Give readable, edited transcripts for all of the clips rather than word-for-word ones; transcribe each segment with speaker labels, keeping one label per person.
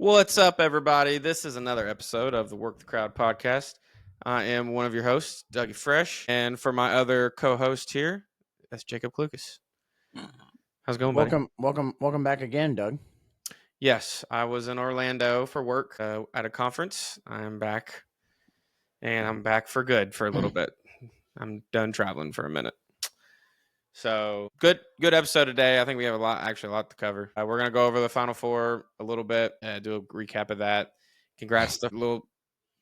Speaker 1: What's up, everybody? This is another episode of the Work the Crowd podcast. I am one of your hosts, Doug Fresh, and for my other co-host here, that's Jacob Klucas. How's it going, buddy?
Speaker 2: Welcome back again, Doug.
Speaker 1: Yes, I was in Orlando for work at a conference. I'm back, and I'm back for good for a little bit. I'm done traveling for a minute. So good episode today. I think we have a lot to cover. We're gonna go over the Final Four a little bit, do a recap of that. Congrats to little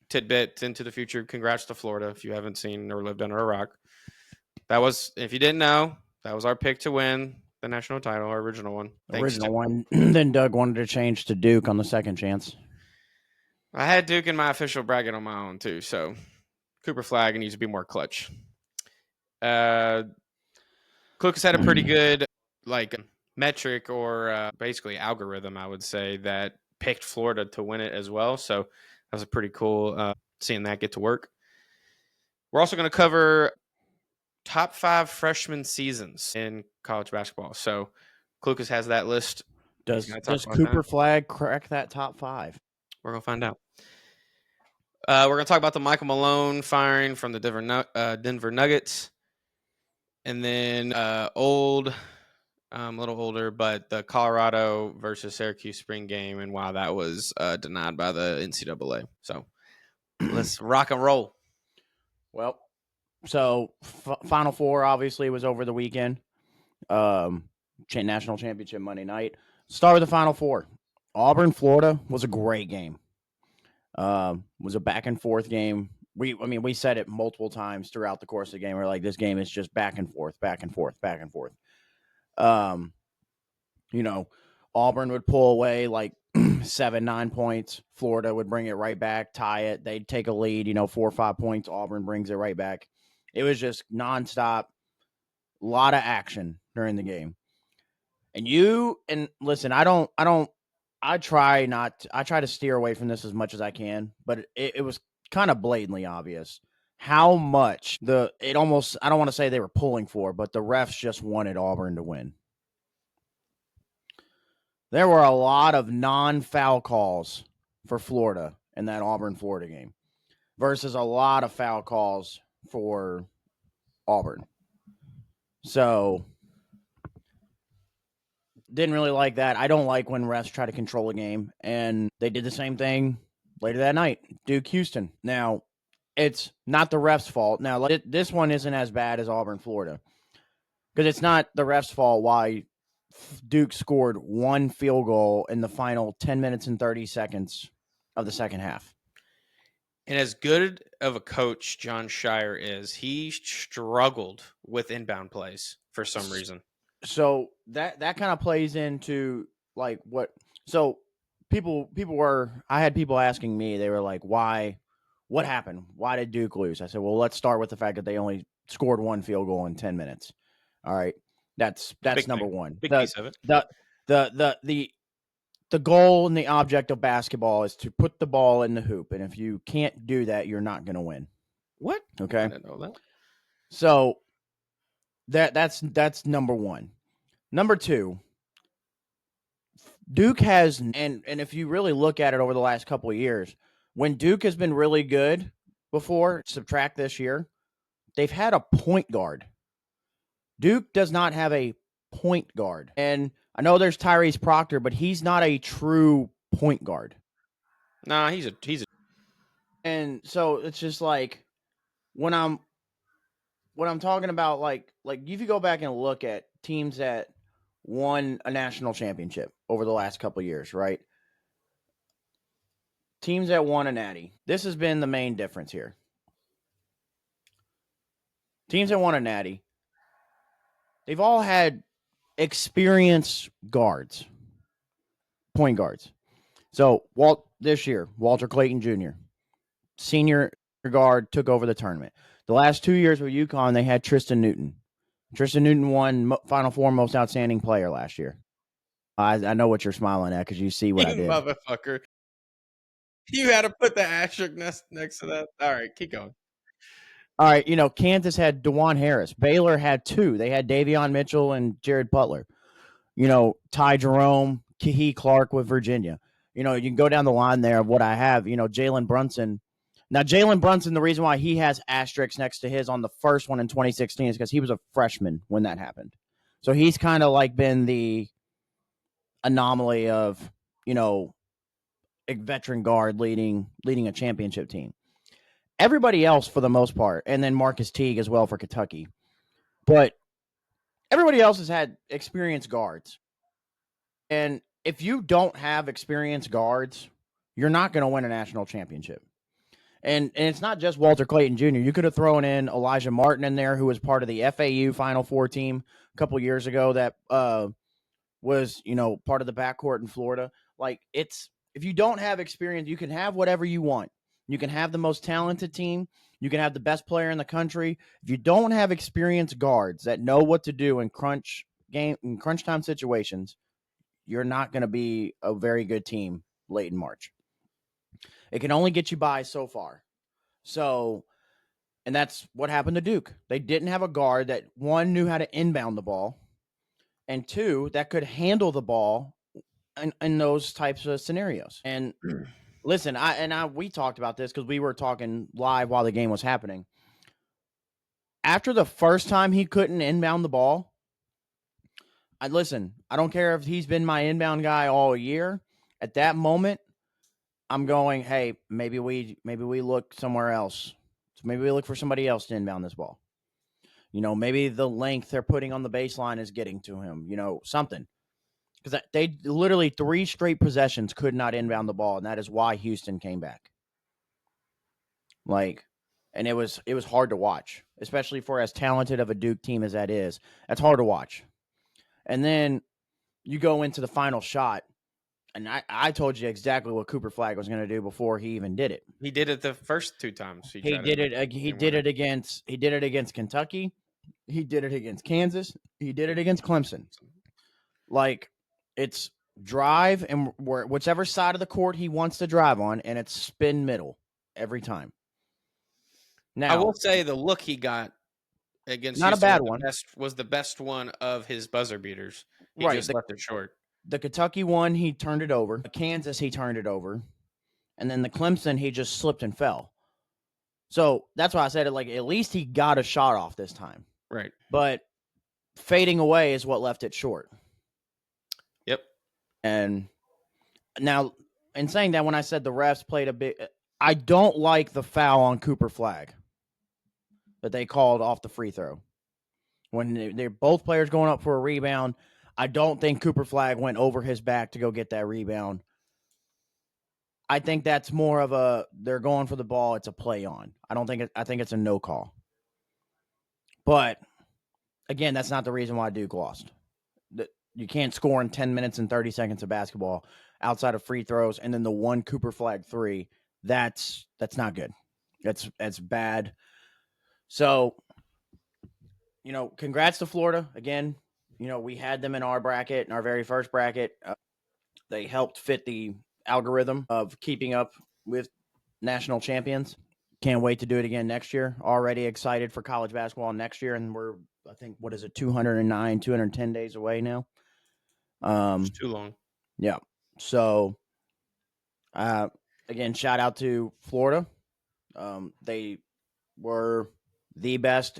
Speaker 1: tidbit into the future. Congrats to Florida if you haven't seen or lived under a rock. That was, if you didn't know, that was our pick to win the national title, our original one.
Speaker 2: Then Doug wanted to change to Duke on the second chance.
Speaker 1: I had Duke in my official bracket on my own too, so Cooper Flag needs to be more clutch. Klucas had a pretty good metric or basically algorithm, I would say, that picked Florida to win it as well. So that was a pretty cool seeing that get to work. We're also going to cover top 5 freshman seasons in college basketball. So Klucas has that list.
Speaker 2: Does Cooper Flag crack that top 5?
Speaker 1: We're going to find out. We're going to talk about the Michael Malone firing from the Denver Nuggets. And then a little older, but the Colorado versus Syracuse spring game and why that was denied by the NCAA. So let's rock and roll.
Speaker 2: Well, so Final Four obviously was over the weekend. National championship Monday night. Start with the Final Four. Auburn, Florida was a great game. Was a back and forth game. We said it multiple times throughout the course of the game. We're like, this game is just back and forth, back and forth, back and forth. Auburn would pull away like 7-9 points. Florida would bring it right back, tie it. They'd take a lead, 4 or 5 points. Auburn brings it right back. It was just nonstop, a lot of action during the game. And listen, I try to steer away from this as much as I can, but it was kind of blatantly obvious how much I don't want to say they were pulling for, but the refs just wanted Auburn to win. There were a lot of non-foul calls for Florida in that Auburn-Florida game versus a lot of foul calls for Auburn. So didn't really like that. I don't like when refs try to control a game, and they did the same thing later that night, Duke, Houston. Now, it's not the ref's fault. Now, this one isn't as bad as Auburn, Florida, because it's not the ref's fault why Duke scored 1 field goal in the final 10 minutes and 30 seconds of the second half.
Speaker 1: And as good of a coach John Shire is, he struggled with inbound plays for some reason.
Speaker 2: So that kind of plays into like what – so – I had people asking me, they were like, what happened? Why did Duke lose? I said, well, let's start with the fact that they only scored 1 field goal in 10 minutes. All right. That's number one.
Speaker 1: Big piece of it.
Speaker 2: The goal and the object of basketball is to put the ball in the hoop. And if you can't do that, you're not going to win.
Speaker 1: What?
Speaker 2: Okay.
Speaker 1: I didn't know that.
Speaker 2: So that's number one. Number two, Duke has, and if you really look at it over the last couple of years, when Duke has been really good before, subtract this year, they've had a point guard. Duke does not have a point guard. And I know there's Tyrese Proctor, but he's not a true point guard.
Speaker 1: Nah, he's a.
Speaker 2: And so it's just like when I'm talking about like if you go back and look at teams that won a national championship over the last couple of years, right? Teams that won a natty. This has been the main difference here. Teams that won a natty, they've all had experienced guards, point guards. So this year, Walter Clayton Jr., senior guard, took over the tournament. The last 2 years with UConn, they had Tristan Newton. Tristan Newton won Final Four Most Outstanding Player last year. I know what you're smiling at because you see what I did.
Speaker 1: Motherfucker. You had to put the asterisk next to that. All right, keep going.
Speaker 2: All right, Kansas had DeJuan Harris. Baylor had 2. They had Davion Mitchell and Jared Butler. Ty Jerome, Kihei Clark with Virginia. You can go down the line there of what I have. Jalen Brunson. Now, Jalen Brunson, the reason why he has asterisks next to his on the first one in 2016 is because he was a freshman when that happened. So he's kind of like been the anomaly of, a veteran guard leading a championship team. Everybody else, for the most part, and then Marcus Teague as well for Kentucky. But everybody else has had experienced guards. And if you don't have experienced guards, you're not going to win a national championship. And it's not just Walter Clayton Jr. You could have thrown in Elijah Martin in there, who was part of the FAU Final Four team a couple years ago that was, part of the backcourt in Florida. Like, if you don't have experience, you can have whatever you want. You can have the most talented team. You can have the best player in the country. If you don't have experienced guards that know what to do in crunch time situations, you're not going to be a very good team late in March. It can only get you by so far. So, and that's what happened to Duke. They didn't have a guard that, one, knew how to inbound the ball, and two, that could handle the ball in those types of scenarios. And listen, we talked about this because we were talking live while the game was happening. After the first time he couldn't inbound the ball, I don't care if he's been my inbound guy all year. At that moment, I'm going, hey, maybe we look somewhere else. So maybe we look for somebody else to inbound this ball. Maybe the length they're putting on the baseline is getting to him. Something. Because they literally 3 straight possessions could not inbound the ball, and that is why Houston came back. And it was hard to watch, especially for as talented of a Duke team as that is. That's hard to watch. And then you go into the final shot, and I told you exactly what Cooper Flagg was going to do before he even did it.
Speaker 1: He did it the first 2 times.
Speaker 2: He did it against Kentucky. He did it against Kansas. He did it against Clemson. Like, it's drive and whichever side of the court he wants to drive on, and it's spin middle every time. Now,
Speaker 1: I will say the look he got against
Speaker 2: not
Speaker 1: Houston
Speaker 2: a bad one.
Speaker 1: Was the best one of his buzzer beaters. He just left it short.
Speaker 2: The Kentucky one, he turned it over. The Kansas, he turned it over. And then the Clemson, he just slipped and fell. So that's why I said it. Like, at least he got a shot off this time.
Speaker 1: Right.
Speaker 2: But fading away is what left it short.
Speaker 1: Yep.
Speaker 2: And now, in saying that, when I said the refs played a bit, I don't like the foul on Cooper Flagg that they called off the free throw. When they're both players going up for a rebound, I don't think Cooper Flagg went over his back to go get that rebound. I think that's more of they're going for the ball. It's a play on. I think it's a no call. But again, that's not the reason why Duke lost. You can't score in 10 minutes and 30 seconds of basketball outside of free throws. And then the one Cooper Flagg 3, that's not good. That's bad. So, congrats to Florida. Again, we had them in our bracket, in our very first bracket. They helped fit the algorithm of keeping up with national champions. Can't wait to do it again next year. Already excited for college basketball next year, and we're, I think, 210 days away now.
Speaker 1: It's too long.
Speaker 2: Yeah. So, again, shout out to Florida. They were the best,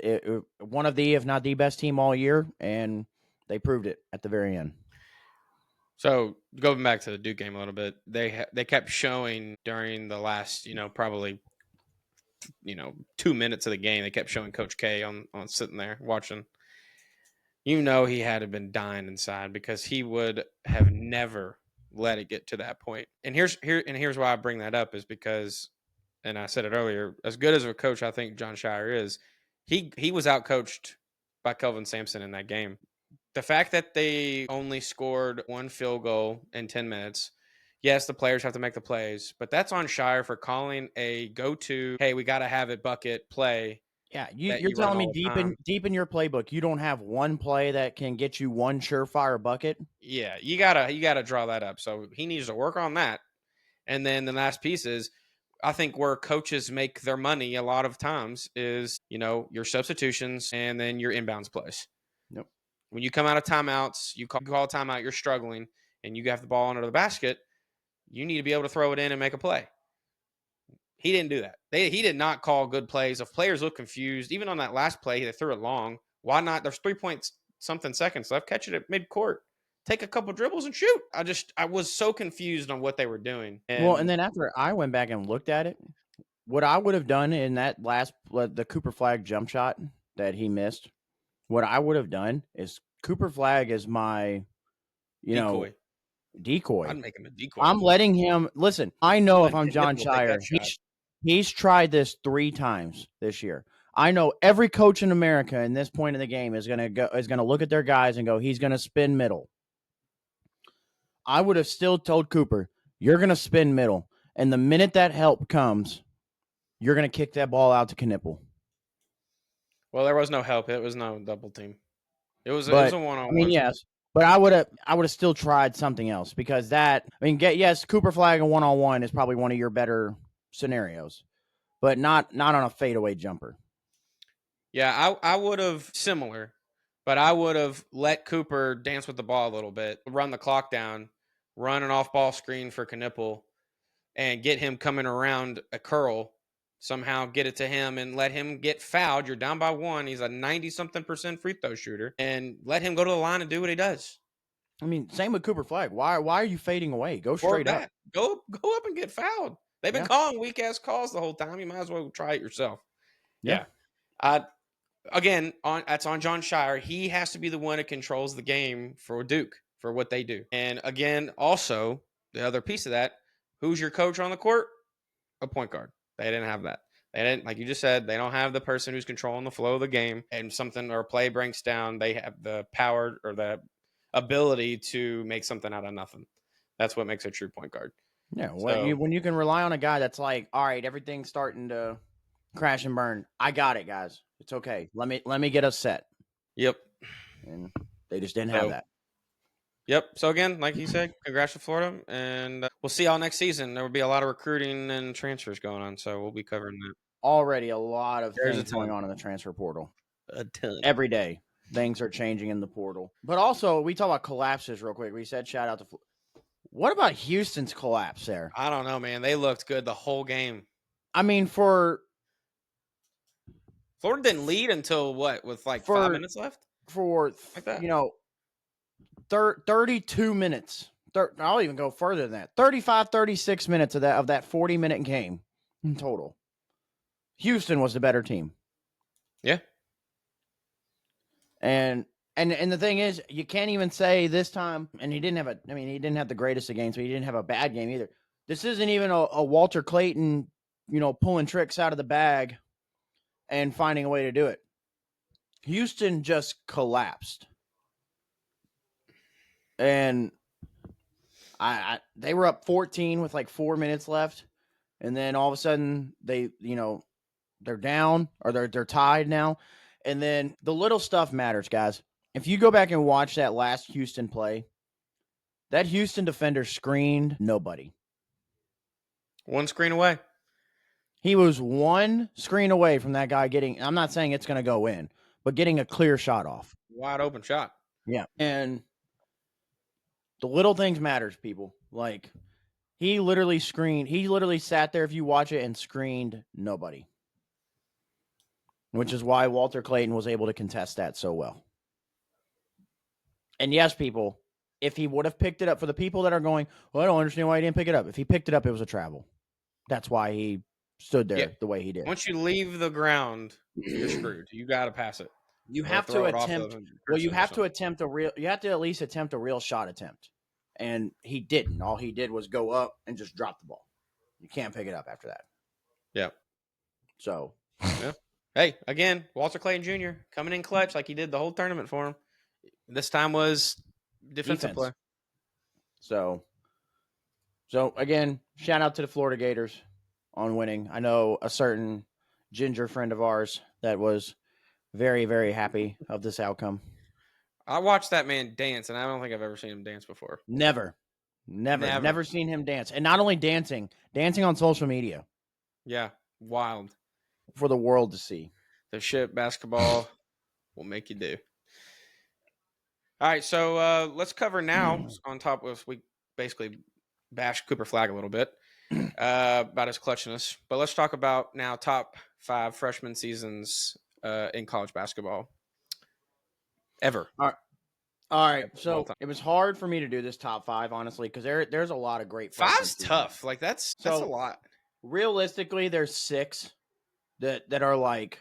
Speaker 2: one of the, if not the best team all year, and they proved it at the very end.
Speaker 1: So going back to the Duke game a little bit, they kept showing during the last, probably, 2 minutes of the game, they kept showing Coach K on sitting there watching. He had been dying inside because he would have never let it get to that point. And here's why I bring that up is because, and I said it earlier, as good as a coach I think John Shire is, he was outcoached by Kelvin Sampson in that game. The fact that they only scored 1 field goal in 10 minutes, yes, the players have to make the plays, but that's on Shire for calling a go-to, hey, we got to have it bucket play.
Speaker 2: Yeah, you're telling me deep in your playbook, you don't have one play that can get you one surefire bucket?
Speaker 1: Yeah, you gotta draw that up. So he needs to work on that. And then the last piece is, I think where coaches make their money a lot of times is, your substitutions and then your inbounds plays.
Speaker 2: Yep.
Speaker 1: When you come out of timeouts, you call a timeout, you're struggling, and you have the ball under the basket, You need to be able to throw it in and make a play. He didn't do that. He did not call good plays. If players look confused, even on that last play, they threw it long. Why not? There's 3 point something seconds left. Catch it at midcourt. Take a couple dribbles and shoot. I was so confused on what they were doing.
Speaker 2: And then after I went back and looked at it, what I would have done in that last the Cooper Flag jump shot that he missed, what I would have done is Cooper Flag is my,
Speaker 1: decoy.
Speaker 2: Decoy.
Speaker 1: I'd make him a decoy.
Speaker 2: I'm letting him listen. I know if I'm John Shire, he's tried this 3 times this year. I know every coach in America in this point in the game is gonna look at their guys and go, he's gonna spin middle. I would have still told Cooper, you're gonna spin middle, and the minute that help comes, you're gonna kick that ball out to Knipple.
Speaker 1: Well, there was no help. It was no double team. It was a one-on-one.
Speaker 2: I mean, yes. But I would have still tried something else because yes, Cooper Flag and 1-on-1 is probably one of your better scenarios, but not on a fadeaway jumper.
Speaker 1: Yeah, I would have similar, but I would have let Cooper dance with the ball a little bit, run the clock down, run an off-ball screen for Knipple, and get him coming around a curl, somehow get it to him and let him get fouled. You're down by 1. He's a 90-something% free throw shooter, and let him go to the line and do what he does.
Speaker 2: I mean, same with Cooper Flag. Why are you fading away? Go straight up.
Speaker 1: Go up and get fouled. They've been calling weak-ass calls the whole time. You might as well try it yourself. Yeah. Again, that's on John Shire. He has to be the one that controls the game for Duke, for what they do. And again, also, the other piece of that, who's your coach on the court? A point guard. They didn't have that. They didn't, like you just said, they don't have the person who's controlling the flow of the game, and something or a play breaks down, they have the power or the ability to make something out of nothing. That's what makes a true point guard.
Speaker 2: Yeah, when you can rely on a guy that's like, all right, everything's starting to crash and burn. I got it, guys. It's okay. Let me get us set.
Speaker 1: Yep.
Speaker 2: And they just didn't have that.
Speaker 1: Yep. So again, like you said, congrats to Florida, and we'll see y'all next season. There will be a lot of recruiting and transfers going on, so we'll be covering that.
Speaker 2: Already a lot of things going on in the transfer portal.
Speaker 1: A ton.
Speaker 2: Every day, things are changing in the portal. But also, we talk about collapses real quick. We said shout out to what about Houston's collapse there?
Speaker 1: I don't know, man. They looked good the whole game.
Speaker 2: I mean,
Speaker 1: Florida didn't lead until what, with 5 minutes left?
Speaker 2: For, like that? 32 minutes. I'll even go further than that. 35, 36 minutes of that 40-minute game in total. Houston was the better team.
Speaker 1: Yeah.
Speaker 2: And the thing is, you can't even say this time, and he didn't have the greatest of games, but he didn't have a bad game either. This isn't even a Walter Clayton, pulling tricks out of the bag and finding a way to do it. Houston just collapsed. And they were up 14 with 4 minutes left. And then all of a sudden they're down, or they're tied now. And then the little stuff matters, guys. If you go back and watch that last Houston play, that Houston defender screened nobody.
Speaker 1: One screen away.
Speaker 2: He was one screen away from that guy getting, I'm not saying it's going to go in, but getting a clear shot off.
Speaker 1: Wide open shot.
Speaker 2: Yeah. And the little things matters, people. He literally sat there, if you watch it, and screened nobody. Which is why Walter Clayton was able to contest that so well. And yes, people, if he would have picked it up, for the people that are going, well, I don't understand why he didn't pick it up. If he picked it up, it was a travel. That's why he stood there the way he did.
Speaker 1: Once you leave the ground, you're screwed. You got to pass it.
Speaker 2: You have to attempt. Well, you have to attempt you have to at least attempt a real shot attempt. And he didn't. All he did was go up and just drop the ball. You can't pick it up after that.
Speaker 1: Yeah.
Speaker 2: So.
Speaker 1: Yeah. Hey, again, Walter Clayton Jr. coming in clutch like he did the whole tournament for him. This time was defensive play.
Speaker 2: So again, shout out to the Florida Gators on winning. I know a certain ginger friend of ours that was very, very happy of this outcome.
Speaker 1: I watched that man dance, and I don't think I've ever seen him dance before.
Speaker 2: Never seen him dance. And not only dancing on social media.
Speaker 1: Yeah, wild.
Speaker 2: For the world to see.
Speaker 1: The shit basketball will make you do. All right, so let's cover now on top of we basically bash Cooper Flag a little bit about his clutchness. But let's talk about now top 5 freshman seasons in college basketball ever.
Speaker 2: All right.
Speaker 1: Of all
Speaker 2: So
Speaker 1: time.
Speaker 2: it was hard for me to do this top 5, honestly, because there's a lot of great freshman
Speaker 1: 5's
Speaker 2: seasons.
Speaker 1: tough. Like that's a lot.
Speaker 2: Realistically, there's 6 that are like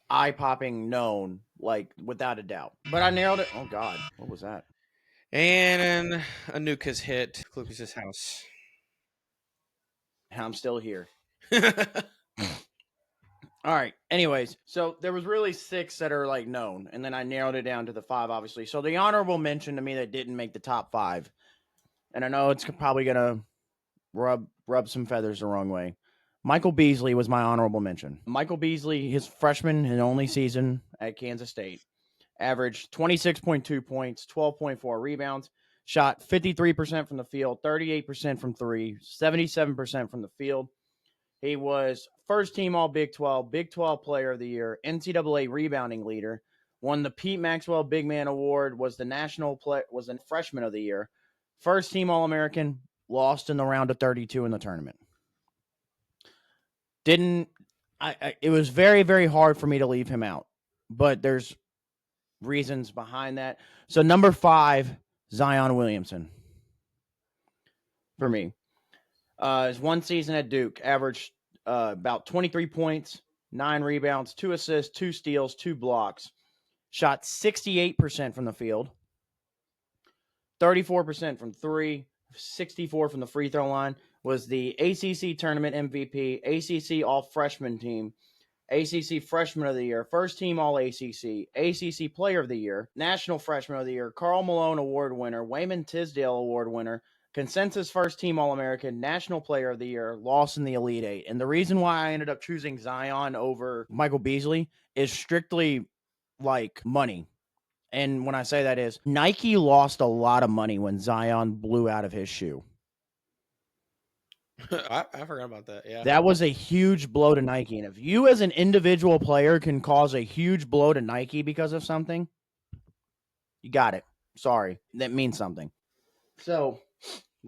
Speaker 2: eye-popping known, like without a doubt. But I narrowed it. Oh God, what was that?
Speaker 1: And a nuke has hit Klucas' house.
Speaker 2: I'm still here. All right. Anyways, so there was really 6 that are like known, and then I narrowed it down to the 5, obviously. So the honorable mention to me that didn't make the top 5, and I know it's probably gonna rub some feathers the wrong way. Michael Beasley was my honorable mention. Michael Beasley, his freshman and only season at Kansas State, averaged 26.2 points, 12.4 rebounds, shot 53% from the field, 38% from 3, 77% from the field. He was first team All Big 12, Big 12 Player of the Year, NCAA rebounding leader, won the Pete Maxwell Big Man Award, was the Freshman of the Year, first team All American, lost in the round of 32 in the tournament. It was very, very hard for me to leave him out, but there's reasons behind that. So number 5, Zion Williamson for me. His one season at Duke averaged about 23 points, 9 rebounds, 2 assists, 2 steals, 2 blocks. Shot 68% from the field, 34% from 3, 64 from the free throw line. Was the ACC tournament MVP, ACC All Freshman Team, ACC Freshman of the Year, First Team All ACC, ACC Player of the Year, National Freshman of the Year, Karl Malone Award winner, Wayman Tisdale Award winner, Consensus First Team All American, National Player of the Year, lost in the Elite Eight. And the reason why I ended up choosing Zion over Michael Beasley is strictly like money. And when I say that is, Nike lost a lot of money when Zion blew out of his shoe.
Speaker 1: I forgot about that. Yeah.
Speaker 2: That was a huge blow to Nike. And if you as an individual player can cause a huge blow to Nike because of something, you got it. Sorry. That means something. So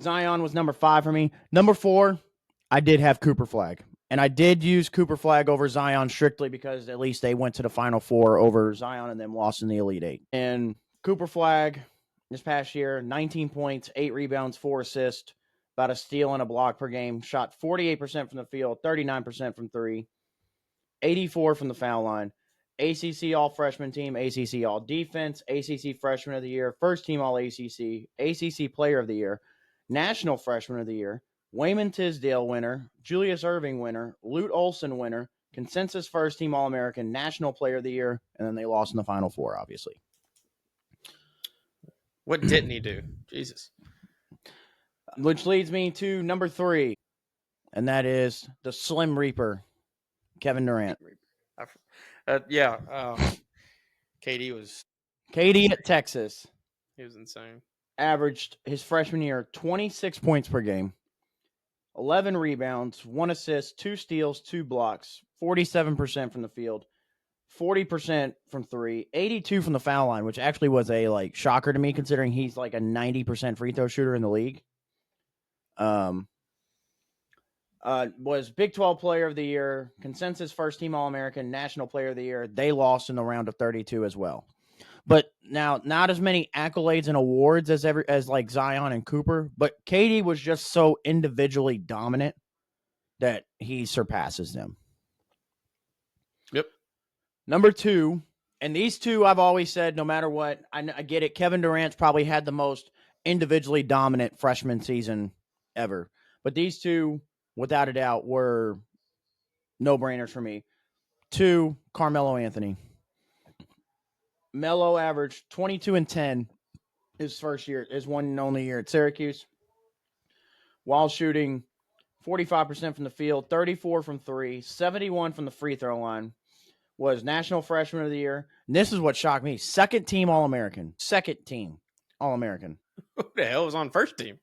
Speaker 2: Zion was number 5 for me. Number 4, I did have Cooper Flag. And I did use Cooper Flag over Zion strictly because at least they went to the Final Four over Zion and then lost in the Elite Eight. And Cooper Flag this past year, 19 points, 8 rebounds, 4 assists, about a steal and a block per game. Shot 48% from the field, 39% from 3, 84 from the foul line. ACC All Freshman Team, ACC All Defense, ACC Freshman of the Year, First Team All ACC, ACC Player of the Year, National Freshman of the Year, Wayman Tisdale winner, Julius Erving winner, Lute Olson winner, Consensus First Team All American, National Player of the Year, and then they lost in the Final Four, obviously.
Speaker 1: What didn't he do? Jesus.
Speaker 2: Which leads me to number 3, and that is the Slim Reaper, Kevin Durant.
Speaker 1: KD was
Speaker 2: KD at Texas.
Speaker 1: He was insane.
Speaker 2: Averaged his freshman year 26 points per game, 11 rebounds, 1 assist, 2 steals, 2 blocks, 47% from the field, 40% from 3, 82 from the foul line, which actually was a shocker to me considering he's like a 90% free throw shooter in the league. Was Big 12 Player of the Year, Consensus First Team All American, National Player of the Year. They lost in the round of 32 as well. But now, not as many accolades and awards as like Zion and Cooper, but KD was just so individually dominant that he surpasses them.
Speaker 1: Yep.
Speaker 2: Number 2, and these two I've always said, no matter what, I get it. Kevin Durant's probably had the most individually dominant freshman season ever. But these two, without a doubt, were no-brainers for me. 2, Carmelo Anthony. Melo averaged 22 and 10 his first year, his one and only year at Syracuse, while shooting 45% from the field, 34 from 3, 71 from the free throw line. Was National Freshman of the Year. And this is what shocked me. Second team All-American.
Speaker 1: Who the hell was on first team?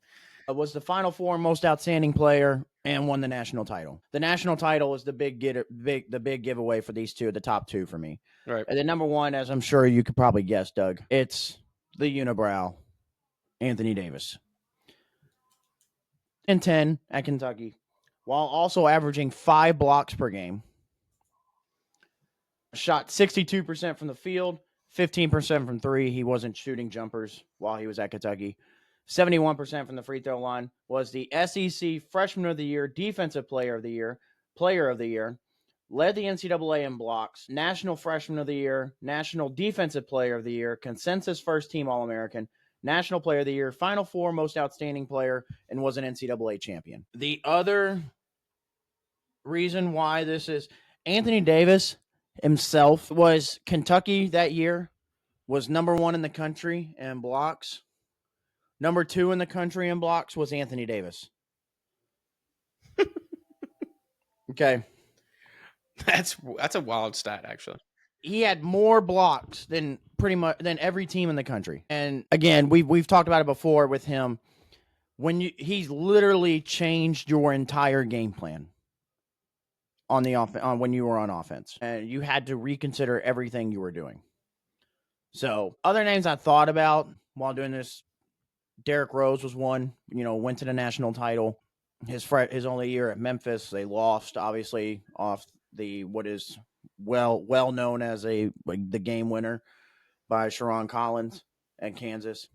Speaker 2: Was the Final Four most outstanding player and won the national title. The national title is the big giveaway for these two, the top 2 for me.
Speaker 1: Right.
Speaker 2: And then number 1, as I'm sure you could probably guess, Doug, it's the unibrow, Anthony Davis. and 10 at Kentucky, while also averaging 5 blocks per game. Shot 62% from the field, 15% from three. He wasn't shooting jumpers while he was at Kentucky. 71% from the free throw line. Was the SEC Freshman of the Year, Defensive Player of the Year, Player of the Year. Led the NCAA in blocks. National Freshman of the Year, National Defensive Player of the Year, Consensus First Team All-American, National Player of the Year, Final Four Most Outstanding Player, and was an NCAA champion. The other reason why this is Anthony Davis himself was Kentucky that year, was number 1 in the country in blocks. Number 2 in the country in blocks was Anthony Davis. Okay.
Speaker 1: That's a wild stat, actually.
Speaker 2: He had more blocks than every team in the country. And again, we've talked about it before with him. He's literally changed your entire game plan on the on when you were on offense, and you had to reconsider everything you were doing. So other names I thought about while doing this, Derrick Rose was one. Went to the national title. His only year at Memphis, they lost obviously off the what is well known as the game winner by Sharon Collins at Kansas.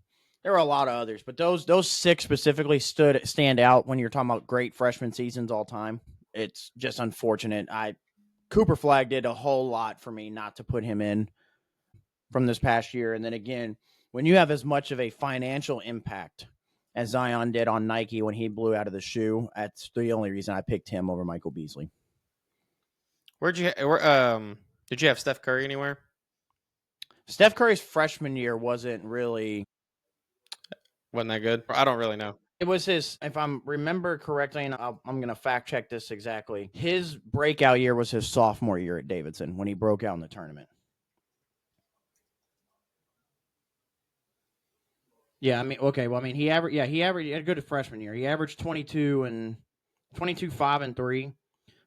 Speaker 2: There were a lot of others, but those 6 specifically stand out when you're talking about great freshman seasons all time. It's just unfortunate. Cooper Flagg did a whole lot for me not to put him in from this past year. And then again, when you have as much of a financial impact as Zion did on Nike when he blew out of the shoe, that's the only reason I picked him over Michael Beasley.
Speaker 1: Did you have Steph Curry anywhere?
Speaker 2: Steph Curry's freshman year wasn't
Speaker 1: that good? I don't really know.
Speaker 2: It was his, if I remember correctly, and I'm going to fact check this exactly, his breakout year was his sophomore year at Davidson when he broke out in the tournament. Yeah, he had a good freshman year. He averaged 22, 5, and 3.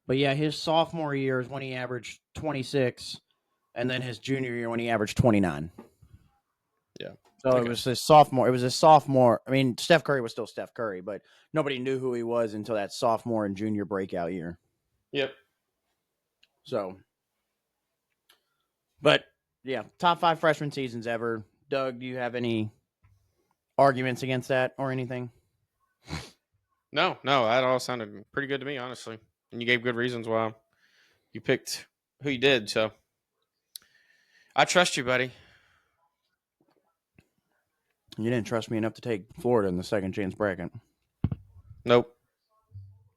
Speaker 2: But yeah, his sophomore year is when he averaged 26, and then his junior year when he averaged 29.
Speaker 1: Yeah.
Speaker 2: So okay. It was his sophomore. I mean, Steph Curry was still Steph Curry, but nobody knew who he was until that sophomore and junior breakout year.
Speaker 1: Yep.
Speaker 2: So, but yeah, top 5 freshman seasons ever. Doug, do you have any arguments against that or anything?
Speaker 1: No, that all sounded pretty good to me, honestly. And you gave good reasons why you picked who you did, so I trust you, buddy.
Speaker 2: You didn't trust me enough to take Florida in the second chance bracket.
Speaker 1: Nope.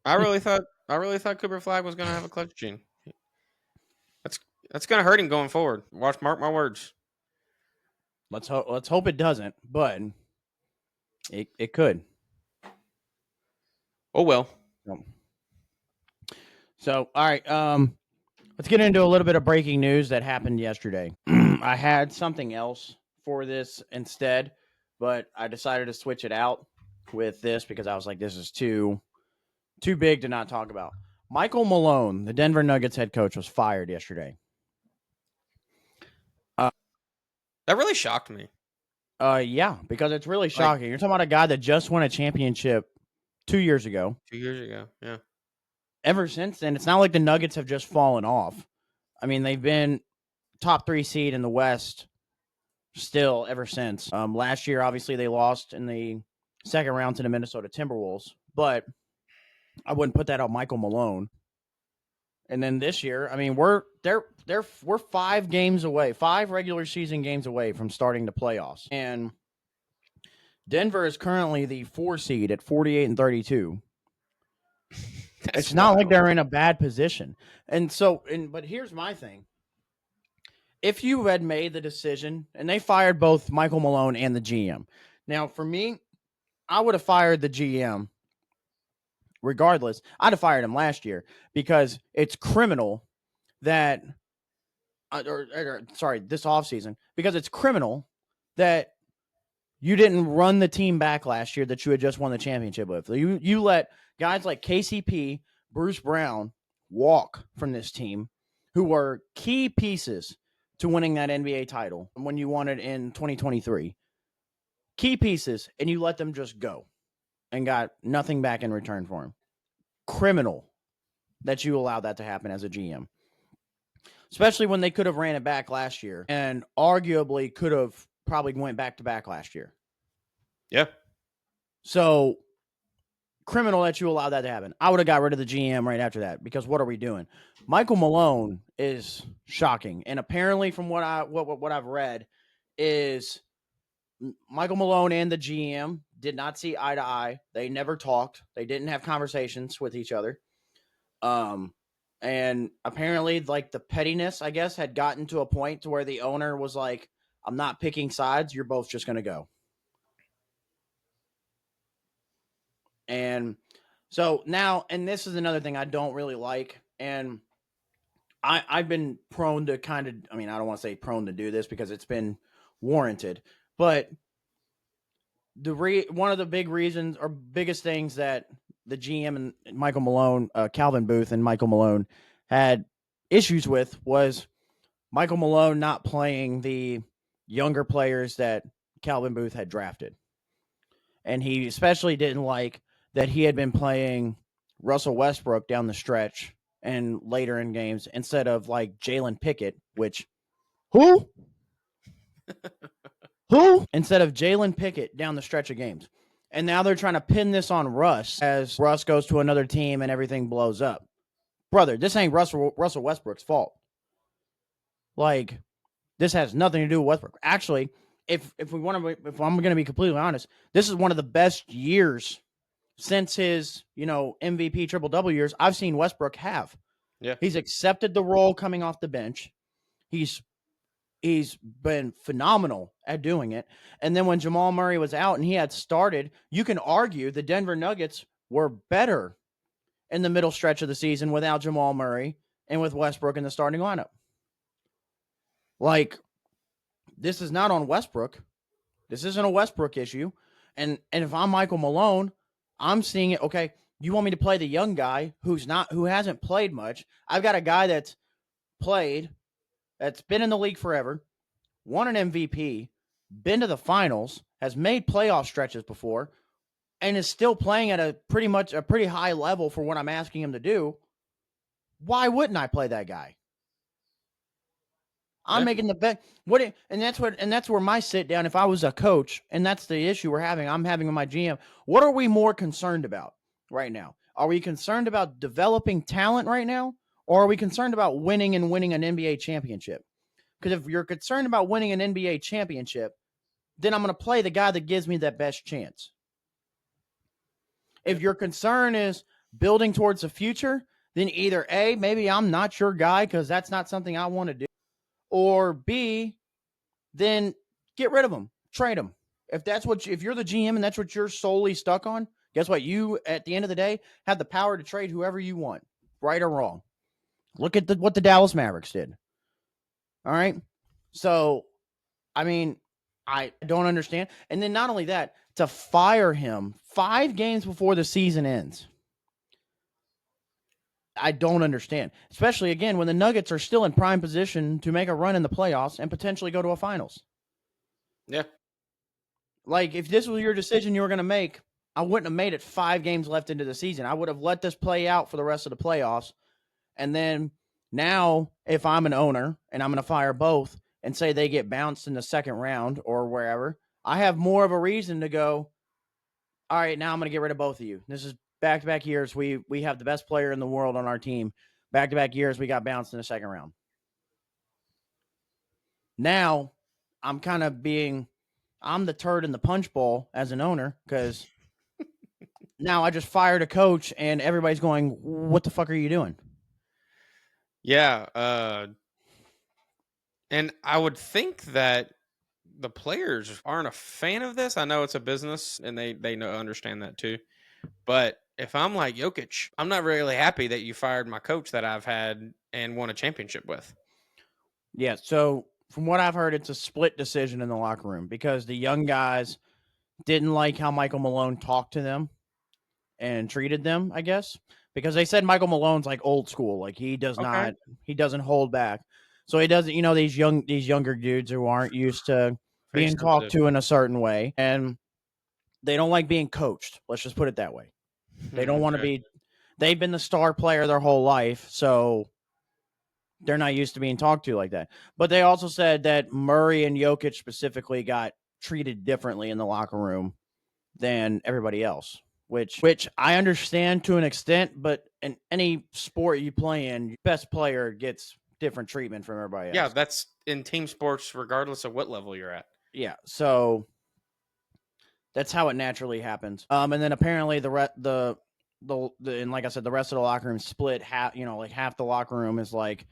Speaker 1: I really thought Cooper Flagg was going to have a clutch gene. That's going to hurt him going forward. Mark my words.
Speaker 2: Let's hope it doesn't, but it could.
Speaker 1: Oh well.
Speaker 2: So, all right, let's get into a little bit of breaking news that happened yesterday. I had something else for this instead, but I decided to switch it out with this because I was like, this is too big to not talk about. Michael Malone, the Denver Nuggets head coach, was fired yesterday.
Speaker 1: That really shocked me.
Speaker 2: Yeah, because it's really shocking. You're talking about a guy that just won a championship 2 years ago.
Speaker 1: 2 years ago, yeah.
Speaker 2: Ever since then, it's not like the Nuggets have just fallen off. I mean, they've been top 3 seed in the West still ever since. Last year, obviously, they lost in the second round to the Minnesota Timberwolves, but I wouldn't put that on Michael Malone. And then this year, I mean, we're 5 games away, 5 regular season games away from starting the playoffs. And Denver is currently the 4 seed at 48-32. It's not like they're in a bad position. And so, but here's my thing. If you had made the decision, and they fired both Michael Malone and the GM. Now, for me, I would have fired the GM regardless. I'd have fired him last year because it's criminal that, this offseason, because it's criminal that you didn't run the team back last year that you had just won the championship with. You let guys like KCP, Bruce Brown walk from this team who were key pieces to winning that NBA title when you won it in 2023. Key pieces, and you let them just go. and got nothing back in return for him. Criminal that you allowed that to happen as a GM. Especially when they could have ran it back last year and arguably could have probably went back-to-back last year.
Speaker 1: Yeah.
Speaker 2: So, criminal that you allowed that to happen. I would have got rid of the GM right after that because what are we doing? Michael Malone is shocking. And apparently from what I've read is Michael Malone and the GM did not see eye to eye. They never talked. They didn't have conversations with each other. And apparently, like, the pettiness, I guess, had gotten to a point to where the owner was like, I'm not picking sides. You're both just going to go. And so now, and this is another thing I don't really like. And I've been prone to kind of, I mean, I don't want to say prone to do this because it's been warranted. But one of the big reasons or biggest things that the GM and Michael Malone, Calvin Booth and Michael Malone had issues with was Michael Malone not playing the younger players that Calvin Booth had drafted. And he especially didn't like that he had been playing Russell Westbrook down the stretch and later in games instead of like Jalen Pickett, which who? Instead of Jalen Pickett down the stretch of games. And now they're trying to pin this on Russ as Russ goes to another team and everything blows up. Brother, this ain't Russell Westbrook's fault. Like, this has nothing to do with Westbrook. Actually, if I'm going to be completely honest, this is one of the best years since his, MVP triple-double years I've seen Westbrook have.
Speaker 1: Yeah.
Speaker 2: He's accepted the role coming off the bench. He's been phenomenal at doing it. And then when Jamal Murray was out and he had started, you can argue the Denver Nuggets were better in the middle stretch of the season without Jamal Murray and with Westbrook in the starting lineup. Like, this is not on Westbrook. This isn't a Westbrook issue. And if I'm Michael Malone, I'm seeing it, okay, you want me to play the young guy who hasn't played much. I've got a guy that's played, that's been in the league forever, won an MVP, been to the finals, has made playoff stretches before, and is still playing at a pretty high level for what I'm asking him to do. Why wouldn't I play that guy? I'm making the bet. And that's where my sit down, if I was a coach, and that's the issue I'm having with my GM. What are we more concerned about right now? Are we concerned about developing talent right now? Or are we concerned about winning an NBA championship? Because if you're concerned about winning an NBA championship, then I'm going to play the guy that gives me that best chance. If your concern is building towards the future, then either A, maybe I'm not your guy because that's not something I want to do, or B, then get rid of him, trade him. If you're the GM and that's what you're solely stuck on, guess what? You, at the end of the day, have the power to trade whoever you want, right or wrong. Look at what the Dallas Mavericks did. All right? So, I mean, I don't understand. And then not only that, to fire him 5 games before the season ends. I don't understand. Especially, again, when the Nuggets are still in prime position to make a run in the playoffs and potentially go to a finals.
Speaker 1: Yeah.
Speaker 2: Like, if this was your decision you were going to make, I wouldn't have made it 5 games left into the season. I would have let this play out for the rest of the playoffs. And then now, if I'm an owner and I'm going to fire both and say they get bounced in the second round or wherever, I have more of a reason to go, all right, now I'm going to get rid of both of you. This is back-to-back years. We have the best player in the world on our team. Back-to-back years, we got bounced in the second round. Now, I'm the turd in the punch bowl as an owner because now I just fired a coach and everybody's going, what the fuck are you doing?
Speaker 1: Yeah. And I would think that the players aren't a fan of this. I know it's a business and they understand that too. But if I'm like Jokic, I'm not really happy that you fired my coach that I've had and won a championship with.
Speaker 2: Yeah, so from what I've heard, it's a split decision in the locker room because the young guys didn't like how Michael Malone talked to them and treated them, I guess, because they said Michael Malone's like old school. Like he doesn't hold back. So he doesn't, these younger dudes who aren't used to being talked to in a certain way. And they don't like being coached. Let's just put it that way. They don't want to
Speaker 1: Okay.
Speaker 2: be. They've been the star player their whole life, so they're not used to being talked to like that. But they also said that Murray and Jokic specifically got treated differently in the locker room than everybody else, which I understand to an extent, but in any sport you play in, your best player gets different treatment from everybody
Speaker 1: Yeah,
Speaker 2: else.
Speaker 1: that's in team sports, regardless of what level you're at.
Speaker 2: Yeah, so that's how it naturally happens. And then apparently the and like I said, the rest of the locker room split half. Like half the locker room is like,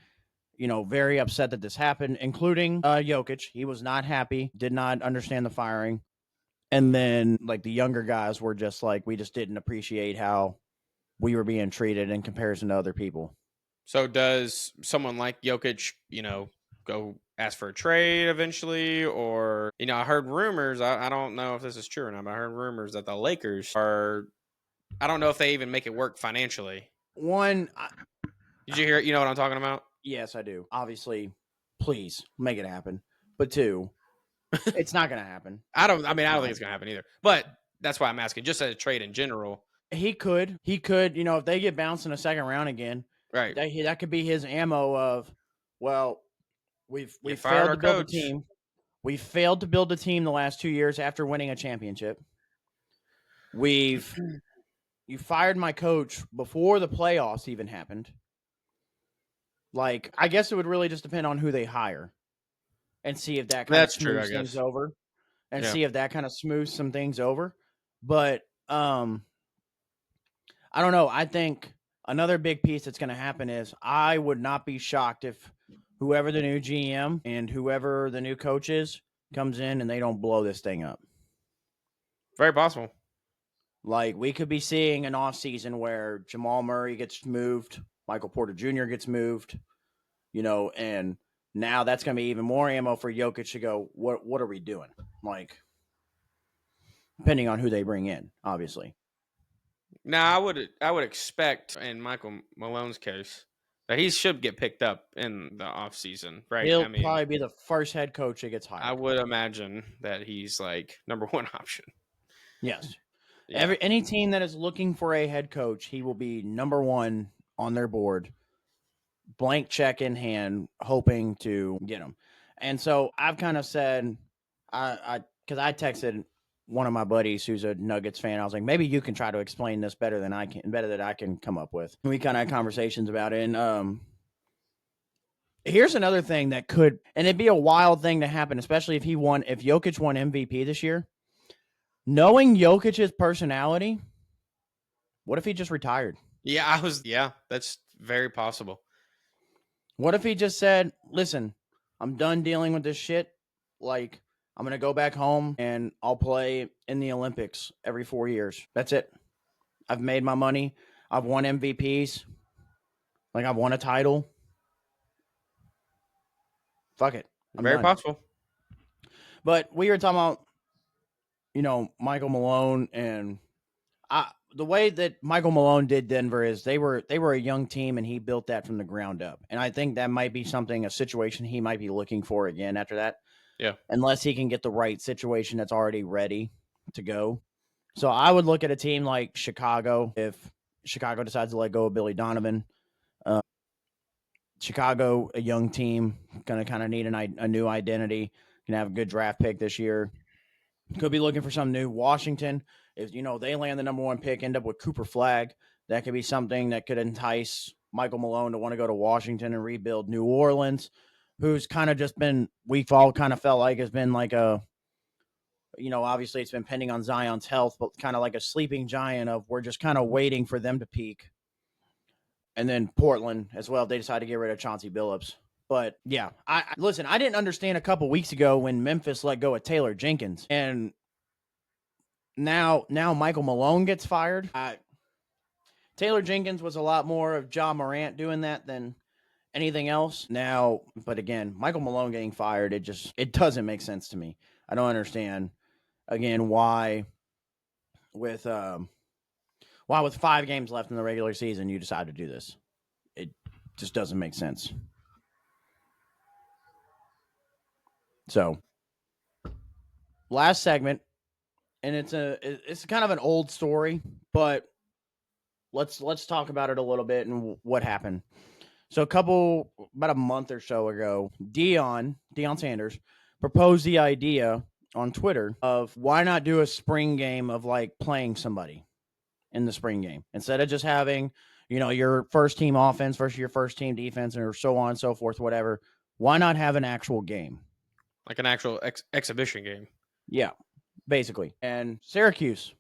Speaker 2: very upset that this happened, including Jokic. He was not happy, did not understand the firing. And then like the younger guys were just like, we just didn't appreciate how we were being treated in comparison to other people.
Speaker 1: So does someone like Jokic, go ask for a trade eventually? Or, I heard rumors, I don't know if this is true or not, but I heard rumors that the Lakers are, I don't know if they even make it work financially.
Speaker 2: One,
Speaker 1: Did you hear it? You know what I'm talking about?
Speaker 2: yes, I do. Obviously, please make it happen. But two, it's not going to happen.
Speaker 1: I don't think it's going to happen either. But that's why I'm asking, just as a trade in general.
Speaker 2: He could, if they get bounced in a second round again,
Speaker 1: Right.
Speaker 2: that could be his ammo of, well, we
Speaker 1: You fired
Speaker 2: failed
Speaker 1: our
Speaker 2: to build a
Speaker 1: coach.
Speaker 2: team. We failed to build a team the last 2 years after winning a championship. You fired my coach before the playoffs even happened. Like, I guess it would really just depend on who they hire and see if that kind of
Speaker 1: That's true, I
Speaker 2: smooths things
Speaker 1: guess.
Speaker 2: over and
Speaker 1: Yeah.
Speaker 2: see if that kind of smooths some things over. But I don't know. I think another big piece that's going to happen is I would not be shocked if whoever the new GM and whoever the new coach is comes in and they don't blow this thing up.
Speaker 1: Very possible.
Speaker 2: Like, we could be seeing an offseason where Jamal Murray gets moved, Michael Porter Jr. gets moved, and now that's going to be even more ammo for Jokic to go, what are we doing? Like, depending on who they bring in, obviously.
Speaker 1: Now, I would expect in Michael Malone's case that he should get picked up in the offseason, right?
Speaker 2: He'll
Speaker 1: I mean,
Speaker 2: probably be the first head coach that gets
Speaker 1: I
Speaker 2: hired.
Speaker 1: would imagine that he's like number one option.
Speaker 2: Yes.
Speaker 1: Yeah.
Speaker 2: Any team that is looking for a head coach, he will be number one on their board, blank check in hand, hoping to get him. And so I've kind of said, because I texted one of my buddies who's a Nuggets fan. I was like, maybe you can try to explain this better than I can come up with. We kind of had conversations about it. And here's another thing that could, and it'd be a wild thing to happen, especially if Jokic won MVP this year. Knowing Jokic's personality, what if he just retired?
Speaker 1: Yeah, that's very possible.
Speaker 2: What if he just said, listen, I'm done dealing with this shit. Like, I'm going to go back home and I'll play in the Olympics every 4 years. That's it. I've made my money. I've won MVPs. Like, I've won a title. Fuck it. I'm
Speaker 1: Very
Speaker 2: done.
Speaker 1: possible.
Speaker 2: But we were talking about, Michael Malone, and the way that Michael Malone did Denver is they were a young team and he built that from the ground up. And I think that might be a situation he might be looking for again after that.
Speaker 1: Yeah.
Speaker 2: Unless he can get the right situation that's already ready to go. So I would look at a team like Chicago if Chicago decides to let go of Billy Donovan. Chicago, a young team, going to kind of need a new identity. Can have a good draft pick this year. Could be looking for something new. Washington, if they land the number one pick, end up with Cooper Flagg, that could be something that could entice Michael Malone to want to go to Washington and rebuild. New Orleans, who's kind of just been, we've all kind of felt like has been like a, obviously it's been pending on Zion's health, but kind of like a sleeping giant of we're just kind of waiting for them to peak. And then Portland as well. They decided to get rid of Chauncey Billups. But yeah, listen, I didn't understand a couple weeks ago when Memphis let go of Taylor Jenkins. And now Michael Malone gets fired. Taylor Jenkins was a lot more of Ja Morant doing that than anything else. Now, but again, Michael Malone getting fired, it doesn't make sense to me. I don't understand again why with 5 games left in the regular season you decide to do this. It just doesn't make sense. So, last segment, and it's kind of an old story, but let's talk about it a little bit and what happened. So about a month or so ago, Deion Sanders proposed the idea on Twitter of why not do a spring game of like playing somebody in the spring game instead of just having, your first team offense versus your first team defense or so on and so forth, whatever. Why not have an actual game?
Speaker 1: Like an actual exhibition game.
Speaker 2: Yeah, basically. And Syracuse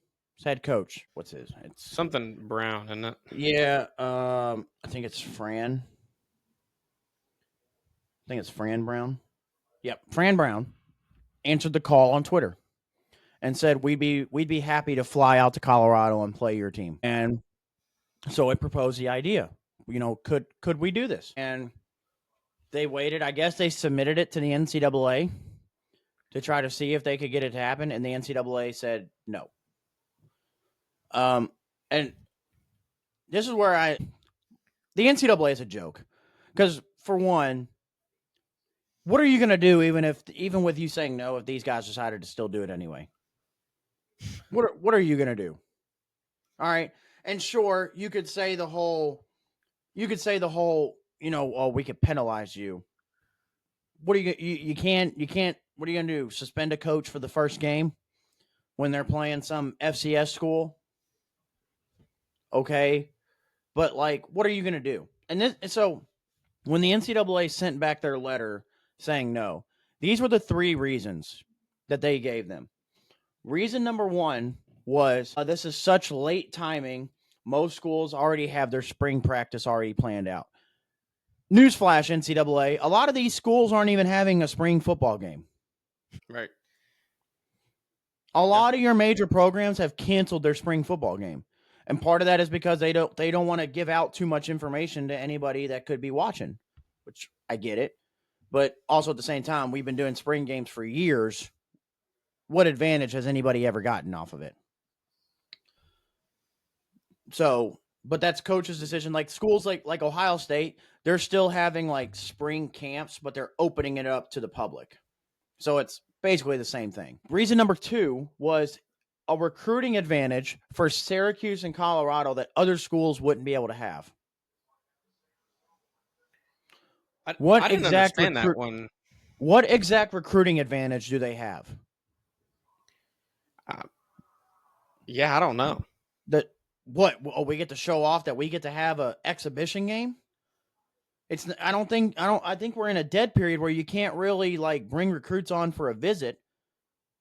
Speaker 2: head coach, what's his? It's
Speaker 1: something Brown, isn't it?
Speaker 2: Yeah, I think it's Fran. I think it's Fran Brown. Yep, Fran Brown answered the call on Twitter and said we'd be happy to fly out to Colorado and play your team. And so I proposed the idea. Could we do this? And they waited. I guess they submitted it to the NCAA to try to see if they could get it to happen, and the NCAA said no. And this is where the NCAA is a joke, because for one, what are you going to do even with you saying no if these guys decided to still do it anyway? What are you going to do? All right. And sure, you could say the whole, oh, we could penalize you. What are you can't, what are you going to do? Suspend a coach for the first game when they're playing some FCS school? Okay. But like, what are you going to do? And so when the NCAA sent back their letter saying no, these were the three reasons that they gave them. Reason number one was this is such late timing. Most schools already have their spring practice already planned out. Newsflash, NCAA, a lot of these schools aren't even having a spring football game.
Speaker 1: Right.
Speaker 2: A lot of your major programs have canceled their spring football game. And part of that is because they don't want to give out too much information to anybody that could be watching, which I get it. But also at the same time, we've been doing spring games for years. What advantage has anybody ever gotten off of it? So, but that's coach's decision. Like schools like Ohio State, they're still having like spring camps, but they're opening it up to the public. So it's basically the same thing. Reason number two was a recruiting advantage for Syracuse and Colorado that other schools wouldn't be able to have.
Speaker 1: I didn't understand that one.
Speaker 2: What exact recruiting advantage do they have?
Speaker 1: Yeah, I don't know.
Speaker 2: We get to show off that we get to have an exhibition game? I think we're in a dead period where you can't really like bring recruits on for a visit.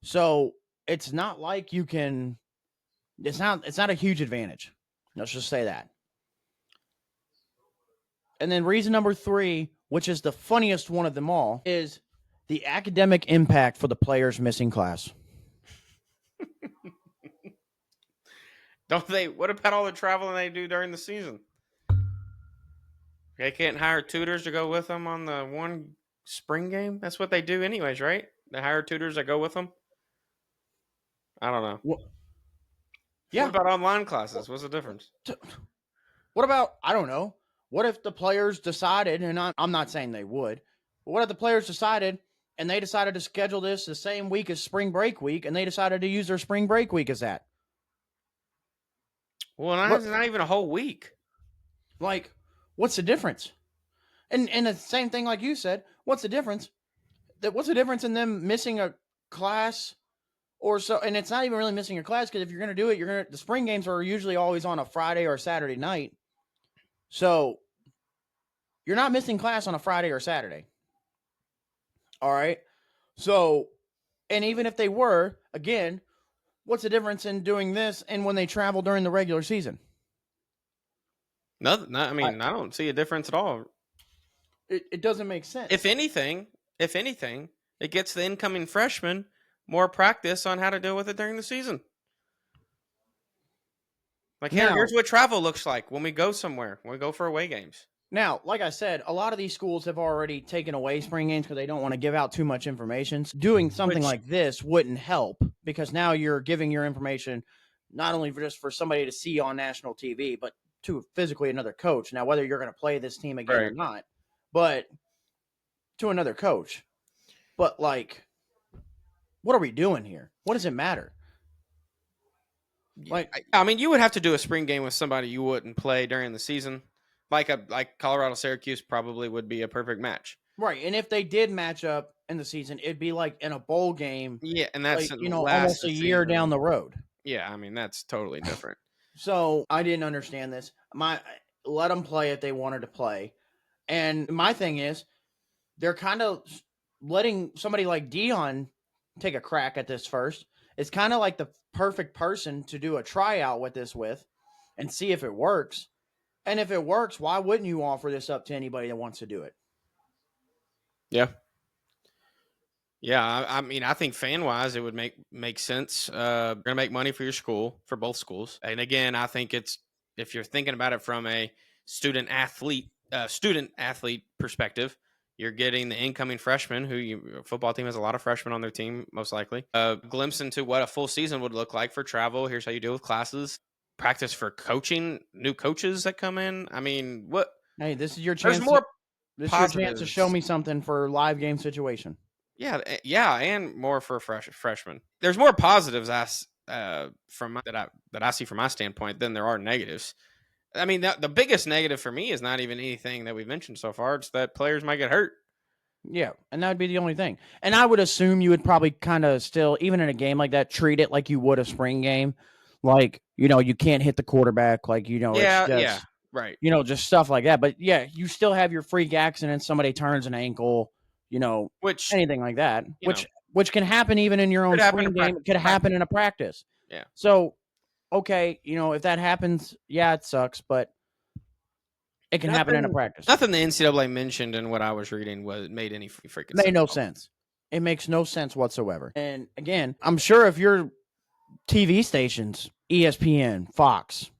Speaker 2: So it's not like you can, it's not a huge advantage. Let's just say that. And then reason number three, which is the funniest one of them all, is the academic impact for the players missing class.
Speaker 1: What about all the traveling they do during the season? They can't hire tutors to go with them on the one spring game? That's what they do anyways, right? They hire tutors that go with them? I don't know.
Speaker 2: Yeah.
Speaker 1: What about online classes? What's the difference?
Speaker 2: What about, I don't know. What if the players decided, and I'm not saying they would, but what if the players decided and they decided to schedule this the same week as spring break week and they decided to use their spring break week as that?
Speaker 1: Well, it's not even a whole week.
Speaker 2: Like, what's the difference? And the same thing like you said, what's the difference? What's the difference in them missing a class or so? And it's not even really missing a class, because if you're going to do it, the spring games are usually always on a Friday or a Saturday night. So you're not missing class on a Friday or Saturday. All right. So, and even if they were, again, what's the difference in doing this and when they travel during the regular season?
Speaker 1: Nothing. I don't see a difference at all.
Speaker 2: It doesn't make sense.
Speaker 1: If anything, it gets the incoming freshmen more practice on how to deal with it during the season. Like, here's what travel looks like when we go somewhere, when we go for away games.
Speaker 2: Now, like I said, a lot of these schools have already taken away spring games because they don't want to give out too much information. Doing something like this wouldn't help, because now you're giving your information not only just for somebody to see on national TV, but to physically another coach. Now, whether you're going to play this team again or not, but to another coach. But like, what are we doing here? What does it matter? Like,
Speaker 1: I mean, you would have to do a spring game with somebody you wouldn't play during the season, like Colorado Syracuse probably would be a perfect match.
Speaker 2: right. And if they did match up in the season, it'd be like in a bowl game,
Speaker 1: Yeah, and that's
Speaker 2: like,
Speaker 1: in the last
Speaker 2: almost
Speaker 1: of
Speaker 2: a
Speaker 1: the
Speaker 2: year down
Speaker 1: season.
Speaker 2: the road.
Speaker 1: Yeah, I mean that's totally different.
Speaker 2: So I didn't understand this. Let them play if they wanted to play. And my thing is, they're kind of letting somebody like Dion take a crack at this first. It's kind of like the perfect person to do a tryout with this with and see if it works. And if it works, why wouldn't you offer this up to anybody that wants to do it?
Speaker 1: Yeah. Yeah, I mean, I think fan wise, it would make sense. You're gonna make money for your school, for both schools, and again, I think it's if you're thinking about it from a student athlete perspective, you're getting the incoming freshman who football team has a lot of freshmen on their team, most likely. A glimpse into what a full season would look like for travel. Here's how you deal with classes, practice for coaching, new coaches that come in. I mean, what?
Speaker 2: Hey, this is your
Speaker 1: There's
Speaker 2: chance.
Speaker 1: more
Speaker 2: This is your chance to show
Speaker 1: positives.
Speaker 2: me something for live game situation.
Speaker 1: Yeah, yeah, and more for freshmen. There's more positives from that I see from my standpoint than there are negatives. I mean, the biggest negative for me is not even anything that we've mentioned so far. It's that players might get hurt.
Speaker 2: Yeah, and that would be the only thing. And I would assume you would probably kind of still, even in a game like that, treat it like you would a spring game. Like, you can't hit the quarterback. Like, it's
Speaker 1: Yeah,
Speaker 2: just,
Speaker 1: right.
Speaker 2: just stuff like that. But yeah, you still have your freak accident. Somebody turns an ankle,
Speaker 1: Which
Speaker 2: anything like that,
Speaker 1: you know
Speaker 2: which can happen even in your own
Speaker 1: could happen
Speaker 2: spring
Speaker 1: in
Speaker 2: game. It could happen in a practice.
Speaker 1: Yeah,
Speaker 2: So, okay, if that happens, yeah, it sucks, but it can happen in a
Speaker 1: nothing.
Speaker 2: practice.
Speaker 1: Nothing the NCAA mentioned in what I was reading made any freaking sense.
Speaker 2: Made no sense. It makes no sense whatsoever. And again, I'm sure if you're TV stations, ESPN, Fox,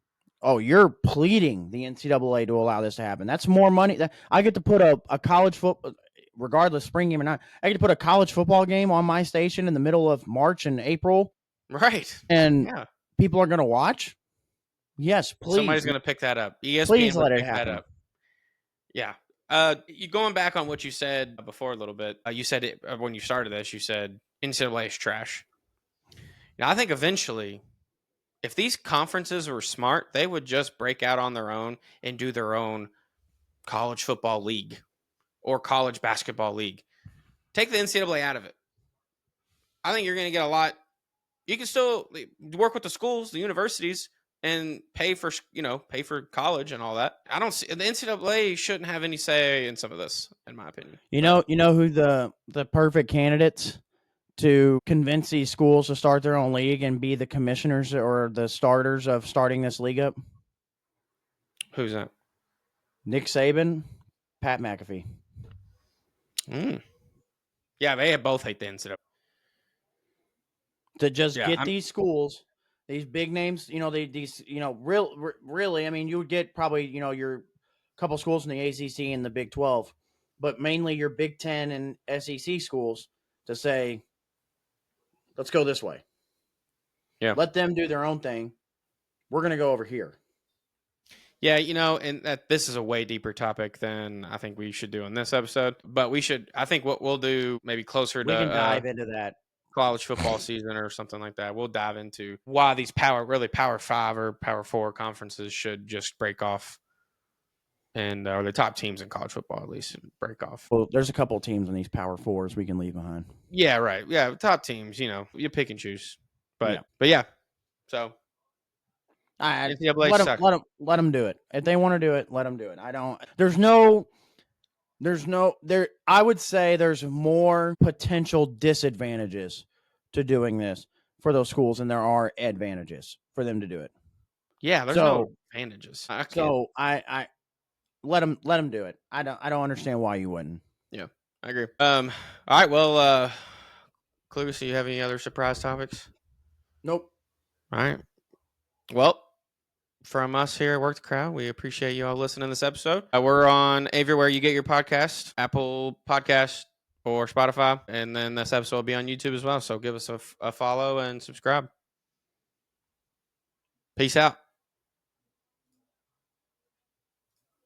Speaker 2: you're pleading the NCAA to allow this to happen. That's more money. That I get to put a college football, regardless spring game or not, I get to put a college football game on my station in the middle of March and April,
Speaker 1: Right.
Speaker 2: and
Speaker 1: Yeah.
Speaker 2: people are going to watch. Yes, please.
Speaker 1: Somebody's going to pick that up. ESPN
Speaker 2: Please
Speaker 1: would
Speaker 2: let it
Speaker 1: pick that
Speaker 2: happen.
Speaker 1: up. Yeah. You going back on what you said before a little bit. You said it when you started this. You said NCAA is trash. Now I think eventually, if these conferences were smart, they would just break out on their own and do their own college football league or college basketball league. Take the NCAA out of it. I think you're going to get a lot. You can still work with the schools, the universities, and pay for college and all that. I don't see the NCAA shouldn't have any say in some of this, in my opinion.
Speaker 2: You know who the perfect candidates to convince these schools to start their own league and be the commissioners or the starters of starting this league up?
Speaker 1: Who's that?
Speaker 2: Nick Saban, Pat McAfee.
Speaker 1: Yeah, they both hate the NCAA.
Speaker 2: To just get these schools, these big names, really, I mean, you would get probably, your couple schools in the ACC and the Big 12, but mainly your Big 10 and SEC schools to say, let's go this way.
Speaker 1: Yeah.
Speaker 2: Let them do their own thing. We're going to go over here.
Speaker 1: Yeah, and this is a way deeper topic than I think we should do in this episode. But I think what we'll do maybe closer
Speaker 2: We
Speaker 1: to
Speaker 2: can dive into that.
Speaker 1: college football season or something like that. We'll dive into why these Power 5 or Power 4 conferences should just break off, and or the top teams in college football at least break off.
Speaker 2: Well, there's a couple of teams in these Power 4s we can leave behind.
Speaker 1: Yeah, right. Yeah, top teams. You pick and choose. But yeah. So
Speaker 2: let them do it. If they want to do it, let them do it. I would say there's more potential disadvantages to doing this for those schools than there are advantages for them to do it.
Speaker 1: Yeah, there's no advantages.
Speaker 2: I let them do it. I don't understand why you wouldn't.
Speaker 1: Yeah, I agree. All right, well, Klucas, do you have any other surprise topics?
Speaker 2: Nope.
Speaker 1: All right. Well, from us here at Work the Crowd, we appreciate you all listening to this episode. We're on everywhere you get your podcast, Apple Podcast or Spotify, and then this episode will be on YouTube as well. So give us a follow and subscribe. Peace out.